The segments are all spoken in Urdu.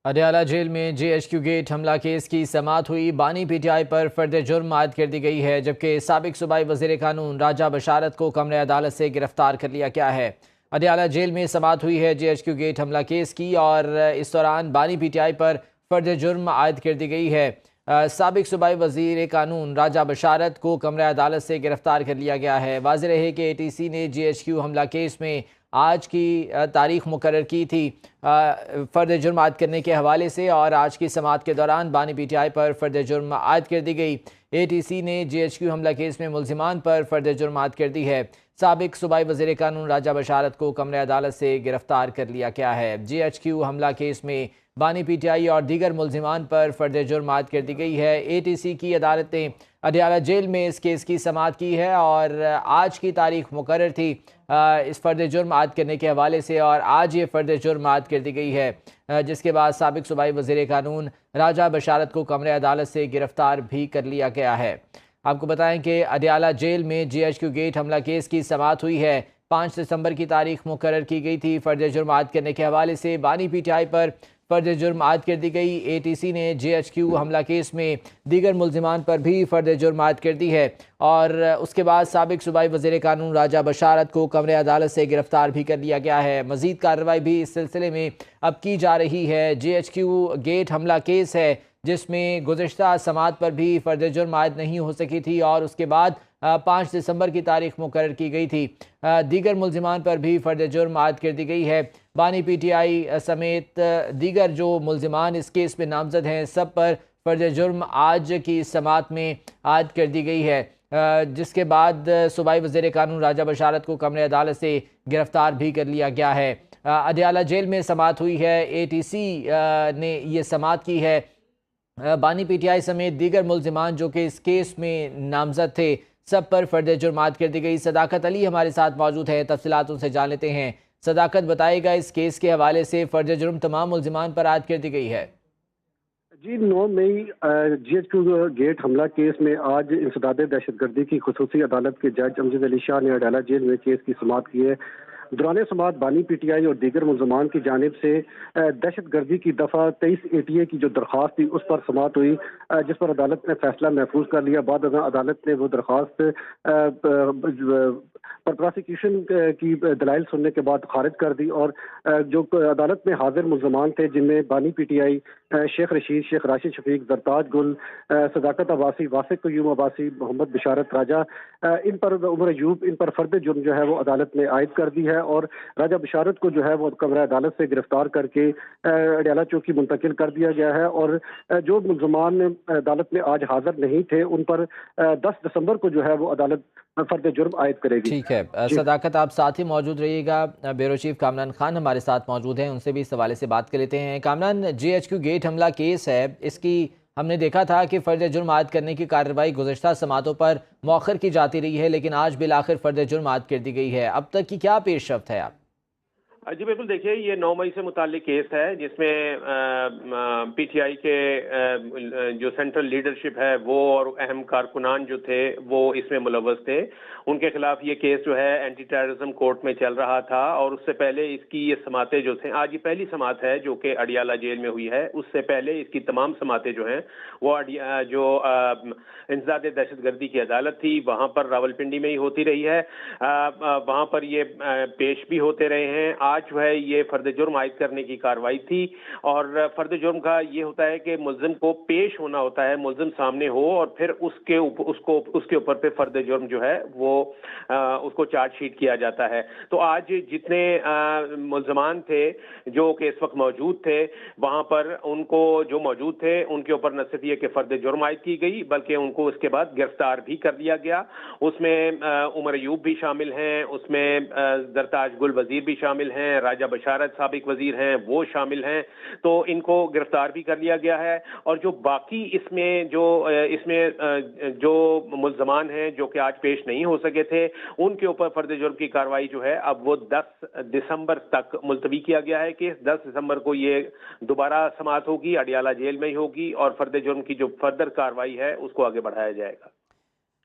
اڈیالہ جیل میں جے ایچ کیو گیٹ حملہ کیس کی سماعت ہوئی۔ بانی پی ٹی آئی پر فرد جرم عائد کر دی گئی ہے، جبکہ سابق صوبائی وزیر قانون راجہ بشارت کو کمرہ عدالت سے گرفتار کر لیا گیا ہے۔ اڈیالہ جیل میں سماعت ہوئی ہے جے ایچ کیو گیٹ حملہ کیس کی، اور اس دوران بانی پی ٹی آئی پر فرد جرم عائد کر دی گئی ہے۔ سابق صوبائی وزیر قانون راجہ بشارت کو کمرہ عدالت سے گرفتار کر لیا گیا ہے۔ واضح رہے کہ اے ٹی سی نے جے ایچ کیو حملہ کیس میں آج کی تاریخ مقرر کی تھی فرد جرم عائد کرنے کے حوالے سے، اور آج کی سماعت کے دوران بانی پی ٹی آئی پر فرد جرم عائد کر دی گئی۔ اے ٹی سی نے جے ایچ کیو حملہ کیس میں ملزمان پر فرد جرم عائد کر دی ہے۔ سابق صوبائی وزیر قانون راجہ بشارت کو کمرہ عدالت سے گرفتار کر لیا گیا ہے۔ جے ایچ کیو حملہ کیس میں بانی پی ٹی آئی اور دیگر ملزمان پر فرد جرم عائد کر دی گئی ہے۔ اے ٹی سی کی عدالت نے اڈیالہ جیل میں اس کیس کی سماعت کی ہے، اور آج کی تاریخ مقرر تھی اس فرد جرم عائد کرنے کے حوالے سے، اور آج یہ فرد جرم عائد کر دی گئی ہے، جس کے بعد سابق صوبائی وزیر قانون راجہ بشارت کو کمرہ عدالت سے گرفتار بھی کر لیا گیا ہے۔ آپ کو بتائیں کہ اڈیالہ جیل میں جے ایچ کیو گیٹ حملہ کیس کی سماعت ہوئی ہے۔ 5 دسمبر کی تاریخ مقرر کی گئی تھی۔ فرد جرم عائد کرنے کے حوالے سے بانی پی ٹی آئی پر فرد جرم عائد کر دی گئی۔ اے ٹی سی نے جے ایچ کیو حملہ کیس میں دیگر ملزمان پر بھی فرد جرم عائد کر دی ہے، اور اس کے بعد سابق صوبائی وزیر قانون راجہ بشارت کو کمرہ عدالت سے گرفتار بھی کر لیا گیا ہے۔ مزید کارروائی بھی اس سلسلے میں اب کی جا رہی ہے۔ جے ایچ کیو گیٹ حملہ کیس ہے جس میں گزشتہ سماعت پر بھی فرد جرم عائد نہیں ہو سکی تھی، اور اس کے بعد 5 دسمبر کی تاریخ مقرر کی گئی تھی۔ دیگر ملزمان پر بھی فرد جرم عائد کر دی گئی ہے۔ بانی پی ٹی آئی سمیت دیگر جو ملزمان اس کیس میں نامزد ہیں، سب پر فرد جرم آج کی سماعت میں عائد کر دی گئی ہے، جس کے بعد صوبائی وزیر قانون راجہ بشارت کو کمرہ عدالت سے گرفتار بھی کر لیا گیا ہے۔ اڈیالہ جیل میں سماعت ہوئی ہے۔ اے ٹی سی نے یہ سماعت کی ہے۔ بانی پی ٹی آئی سمیت دیگر ملزمان جو کہ اس کیس میں نامزد تھے، سب پر فرد جرم عائد کر دی گئی۔ صداقت علی ہمارے ساتھ موجود ہیں، تفصیلات ان سے جان لیتے ہیں۔ صداقت، بتائے گا اس کیس کے حوالے سے فرد جرم تمام ملزمان پر عائد کر دی گئی ہے؟ جی، 9 مئی جے ایچ کیو گیٹ حملہ کیس میں آج انسداد دہشت گردی کی خصوصی عدالت کے جج امجد علی شاہ نے اڈیالہ جیل میں کیس کی سماعت کی ہے۔ دوران سماعت بانی پی ٹی آئی اور دیگر ملزمان کی جانب سے دہشت گردی کی دفعہ 23 اے ٹی اے کی جو درخواست تھی اس پر سماعت ہوئی، جس پر عدالت نے فیصلہ محفوظ کر لیا۔ بعد ازاں عدالت نے وہ درخواست پر پراسیکیوشن کی دلائل سننے کے بعد خارج کر دی، اور جو عدالت میں حاضر ملزمان تھے، جن میں بانی P T I Sheikh Rashid, شیخ راشد شفیق، زرتاج گل، صداقت عباسی، واسق قیوم عباسی، محمد بشارت راجہ، ان پر عمر ایوب، ان پر فرد جرم جو ہے وہ عدالت نے عائد کر دی ہے، اور راجہ بشارت کو جو ہے وہ کمرہ عدالت سے گرفتار کر کے اڈیالہ چوکی منتقل کر دیا گیا ہے، اور جو ملزمان عدالت میں آج حاضر نہیں تھے ان پر 10 دسمبر کو جو ہے وہ عدالت فرد جرم عائد کرے گی۔ ٹھیک ہے جی صداقت، آپ ساتھ ہی موجود رہیے گا۔ بیورو چیف کامران خان ہمارے ساتھ موجود ہیں، ان سے بھی اس حوالے سے بات کر لیتے ہیں۔ Kamran, G H Q gate حملہ کیس ہے، اس کی ہم نے دیکھا تھا کہ فرد جرم عائد کرنے کی کارروائی گزشتہ سماعتوں پر مؤخر کی جاتی رہی ہے، لیکن آج بالآخر فرد جرم عائد کر دی گئی ہے۔ اب تک کی کیا پیش رفت ہے؟ جی بالکل، دیکھیے یہ 9 مئی سے متعلق کیس ہے، جس میں پی ٹی آئی کے جو سینٹرل لیڈرشپ ہے وہ اور اہم کارکنان جو تھے وہ اس میں ملوث تھے۔ ان کے خلاف یہ کیس جو ہے اینٹی ٹیررزم کورٹ میں چل رہا تھا، اور اس سے پہلے اس کی یہ سماعتیں جو تھے، آج یہ پہلی سماعت ہے جو کہ اڈیالہ جیل میں ہوئی ہے۔ اس سے پہلے اس کی تمام سماعتیں جو ہیں وہ جو انسداد دہشت گردی کی عدالت تھی وہاں پر راولپنڈی میں ہی ہوتی رہی ہے، وہاں پر یہ پیش بھی ہوتے رہے ہیں۔ آج جو ہے یہ فرد جرم عائد کرنے کی کارروائی تھی، اور فرد جرم کا یہ ہوتا ہے کہ ملزم کو پیش ہونا ہوتا ہے، ملزم سامنے ہو، اور پھر اس کے اوپر پہ فرد جرم جو ہے وہ اس کو چارج شیٹ کیا جاتا ہے۔ تو آج جتنے ملزمان تھے جو کہ اس وقت موجود تھے وہاں پر، ان کو جو موجود تھے ان کے اوپر نہ صرف یہ کہ فرد جرم عائد کی گئی بلکہ ان کو اس کے بعد گرفتار بھی کر لیا گیا۔ اس میں عمر ایوب بھی شامل ہیں، اس میں زرتاج گل وزیر بھی شامل ہیں، راجہ بشارت سابق وزیر ہیں وہ شامل ہیں، تو ان کو گرفتار بھی کر لیا گیا ہے۔ اور جو باقی اس میں جو ملزمان ہیں جو کہ آج پیش نہیں ہو سکے تھے، ان کے اوپر فرد جرم کی کارروائی جو ہے اب وہ 10 دسمبر تک ملتوی کیا گیا ہے کہ 10 دسمبر کو یہ دوبارہ سماعت ہوگی، اڈیالہ جیل میں ہی ہوگی، اور فرد جرم کی جو فردر کارروائی ہے اس کو آگے بڑھایا جائے گا۔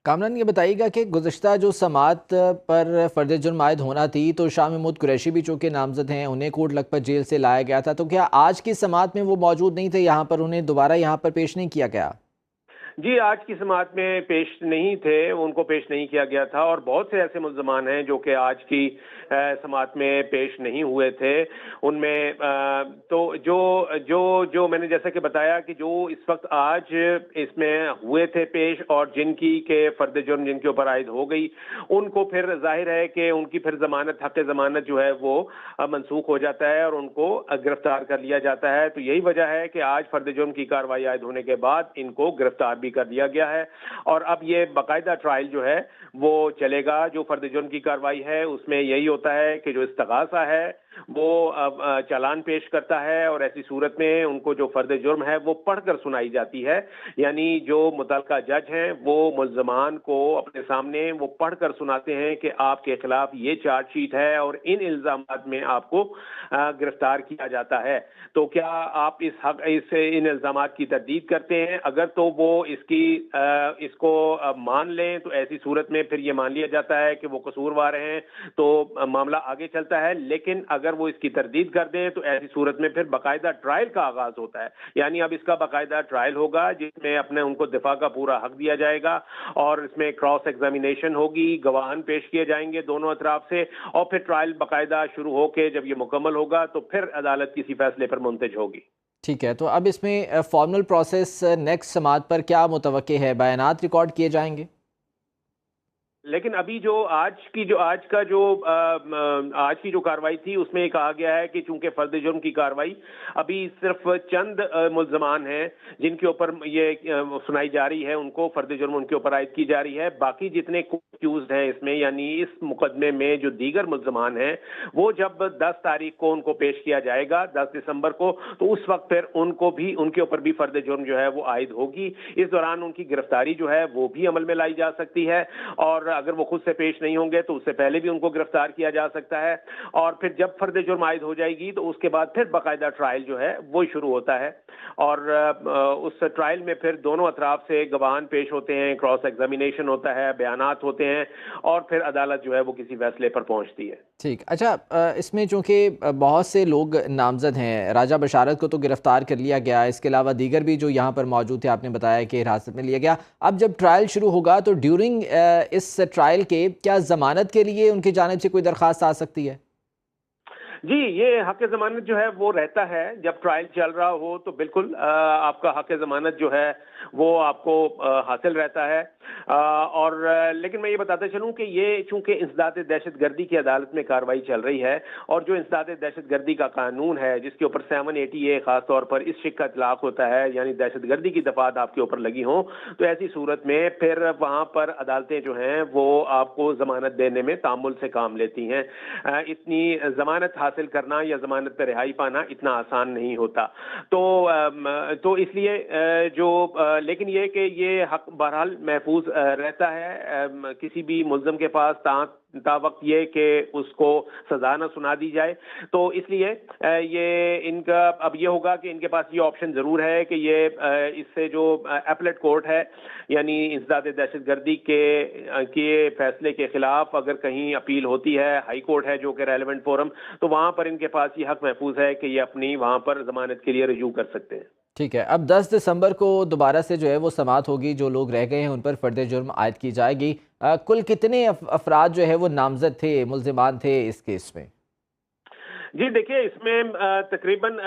کامران یہ بتائیے گا کہ گزشتہ جو سماعت پر فرد جرم عائد ہونا تھی تو شاہ محمود قریشی بھی چونکہ نامزد ہیں، انہیں کوٹ لکھپت جیل سے لایا گیا تھا، تو کیا آج کی سماعت میں وہ موجود نہیں تھے یہاں پر، انہیں دوبارہ یہاں پر پیش نہیں کیا گیا؟ جی، آج کی سماعت میں پیش نہیں تھے، ان کو پیش نہیں کیا گیا تھا، اور بہت سے ایسے ملزمان ہیں جو کہ آج کی سماعت میں پیش نہیں ہوئے تھے۔ ان میں تو جو میں نے جیسا کہ بتایا کہ جو اس وقت آج اس میں ہوئے تھے پیش اور جن کی کہ فرد جرم جن کے اوپر عائد ہو گئی، ان کو پھر ظاہر ہے کہ ان کی پھر ضمانت، حق ضمانت جو ہے وہ منسوخ ہو جاتا ہے اور ان کو گرفتار کر لیا جاتا ہے۔ تو یہی وجہ ہے کہ آج فرد جرم کی کارروائی عائد ہونے کے بعد ان کو گرفتار بھی کر دیا گیا ہے، اور اب یہ باقاعدہ ٹرائل جو ہے وہ چلے گا۔ جو فرد جرم کی کارروائی ہے اس میں یہی ہوتا ہے کہ جو استغاثہ ہے وہ چالان پیش کرتا ہے، اور ایسی صورت میں ان کو جو فرد جرم ہے وہ پڑھ کر سنائی جاتی ہے، یعنی جو متعلقہ جج ہیں وہ ملزمان کو اپنے سامنے وہ پڑھ کر سناتے ہیں کہ آپ کے خلاف یہ چارج شیٹ ہے اور ان الزامات میں آپ کو گرفتار کیا جاتا ہے، تو کیا آپ ان الزامات کی تردید کرتے ہیں؟ اگر تو وہ اس کو مان لیں تو ایسی صورت میں پھر یہ مان لیا جاتا ہے کہ وہ قصوروار ہیں، تو معاملہ آگے چلتا ہے۔ لیکن اگر وہ اس کی تردید کر دیں تو ایسی صورت میں پھر باقاعدہ ٹرائل کا آغاز ہوتا ہے، یعنی اب اس کا باقاعدہ ٹرائل ہوگا جس میں ان کو دفاع کا پورا حق دیا جائے گا، اور اس میں کراس ایگزامینیشن ہوگی، گواہان پیش کیے جائیں گے دونوں اطراف سے، اور پھر ٹرائل باقاعدہ شروع ہو کے جب یہ مکمل ہوگا تو پھر عدالت کسی فیصلے پر منتج ہوگی۔ ٹھیک ہے، تو اب اس میں فارمل پروسیس نیکسٹ سماعت پر کیا متوقع ہے؟ بیانات ریکارڈ کیے جائیں گے؟ لیکن ابھی جو آج کی جو کاروائی تھی اس میں یہ کہا گیا ہے کہ چونکہ فرد جرم کی کاروائی ابھی صرف چند ملزمان ہیں جن کے اوپر یہ سنائی جا رہی ہے، ان کو فرد جرم ان کے اوپر عائد کی جا رہی ہے، باقی جتنے ایکیوزڈ ہیں اس میں، یعنی اس مقدمے میں جو دیگر ملزمان ہیں، وہ جب 10 تاریخ کو ان کو پیش کیا جائے گا، 10 دسمبر کو، تو اس وقت پھر ان کے اوپر بھی فرد جرم جو ہے وہ عائد ہوگی۔ اس دوران ان کی گرفتاری جو ہے وہ بھی عمل میں لائی جا سکتی ہے، اور اگر وہ خود سے پیش نہیں ہوں گے تو اس سے پہلے بھی ان کو گرفتار کیا جا سکتا ہے، اور پھر جب فرد جرم عائد ہو جائے گی تو اس کے بعد پھر باقاعدہ ٹرائل جو ہے وہ شروع ہوتا ہے، اور اس ٹرائل میں پھر دونوں اطراف سے گواہان پیش ہوتے ہیں، کراس ایگزامینیشن ہوتا ہے، بیانات ہوتے ہیں، اور پھر عدالت جو ہے وہ کسی فیصلے پر پہنچتی ہے۔ ٹھیک، اچھا، اس میں چونکہ بہت سے لوگ نامزد ہیں، راجہ بشارت کو تو گرفتار کر لیا گیا، اس کے علاوہ دیگر بھی جو یہاں پر موجود تھے آپ نے بتایا کہ حراست میں لیا گیا، اب جب ٹرائل شروع ہوگا تو ڈیورنگ اس ٹرائل کے کیا ضمانت کے لیے ان کی جانب سے کوئی درخواست آ سکتی ہے؟ جی، یہ حق ضمانت جو ہے وہ رہتا ہے، جب ٹرائل چل رہا ہو تو بالکل آپ کا حق ضمانت جو ہے وہ آپ کو حاصل رہتا ہے، اور لیکن میں یہ بتاتا چلوں کہ یہ چونکہ انسداد دہشت گردی کی عدالت میں کارروائی چل رہی ہے، اور جو انسداد دہشت گردی کا قانون ہے جس کے اوپر 780A خاص طور پر اس شق کا اطلاق ہوتا ہے، یعنی دہشت گردی کی دفعات آپ کے اوپر لگی ہوں، تو ایسی صورت میں پھر وہاں پر عدالتیں جو ہیں وہ آپ کو ضمانت دینے میں تعامل سے کام لیتی ہیں۔ اتنی ضمانت حاصل کرنا یا ضمانت پہ رہائی پانا اتنا آسان نہیں ہوتا، تو اس لیے لیکن یہ کہ یہ حق بہرحال محفوظ رہتا ہے کسی بھی ملزم کے پاس تا وقت یہ کہ اس کو سزا نہ سنا دی جائے، تو اس لیے یہ ان کا اب یہ ہوگا کہ ان کے پاس یہ آپشن ضرور ہے کہ یہ اس سے جو اپیلیٹ کورٹ ہے، یعنی انسداد دہشت گردی کے فیصلے کے خلاف اگر کہیں اپیل ہوتی ہے، ہائی کورٹ ہے جو کہ ریلیونٹ فورم، تو وہاں پر ان کے پاس یہ حق محفوظ ہے کہ یہ اپنی وہاں پر ضمانت کے لیے رجوع کر سکتے ہیں۔ ٹھیک ہے، اب 10 دسمبر کو دوبارہ سے جو ہے وہ سماعت ہوگی، جو لوگ رہ گئے ہیں ان پر فرد جرم عائد کی جائے گی۔ کل کتنے افراد جو ہے وہ نامزد تھے، ملزمان تھے اس کیس میں؟ جی دیکھیے، اس میں تقریباً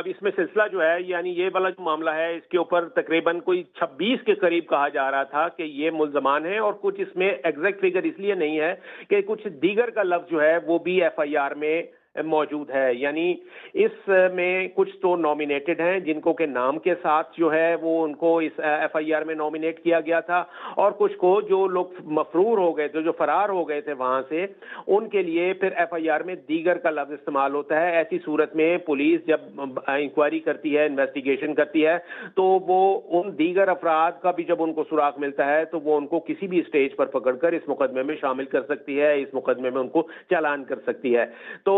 اس میں سلسلہ جو ہے، یعنی یہ والا جو معاملہ ہے اس کے اوپر تقریباً کوئی 26 کے قریب کہا جا رہا تھا کہ یہ ملزمان ہیں، اور کچھ اس میں ایگزیکٹ فگر اس لیے نہیں ہے کہ کچھ دیگر کا لفظ جو ہے وہ بھی FIR میں موجود ہے، یعنی اس میں کچھ تو نامینیٹڈ ہیں جن کو کہ نام کے ساتھ جو ہے وہ ان کو اس FIR میں نامینیٹ کیا گیا تھا، اور کچھ کو جو لوگ مفرور ہو گئے تھے، جو فرار ہو گئے تھے وہاں سے، ان کے لیے پھر FIR میں دیگر کا لفظ استعمال ہوتا ہے۔ ایسی صورت میں پولیس جب انکوائری کرتی ہے، انویسٹیگیشن کرتی ہے، تو وہ ان دیگر افراد کا بھی جب ان کو سراغ ملتا ہے تو وہ ان کو کسی بھی اسٹیج پر پکڑ کر اس مقدمے میں شامل کر سکتی ہے، اس مقدمے میں ان کو چالان کر سکتی ہے۔ تو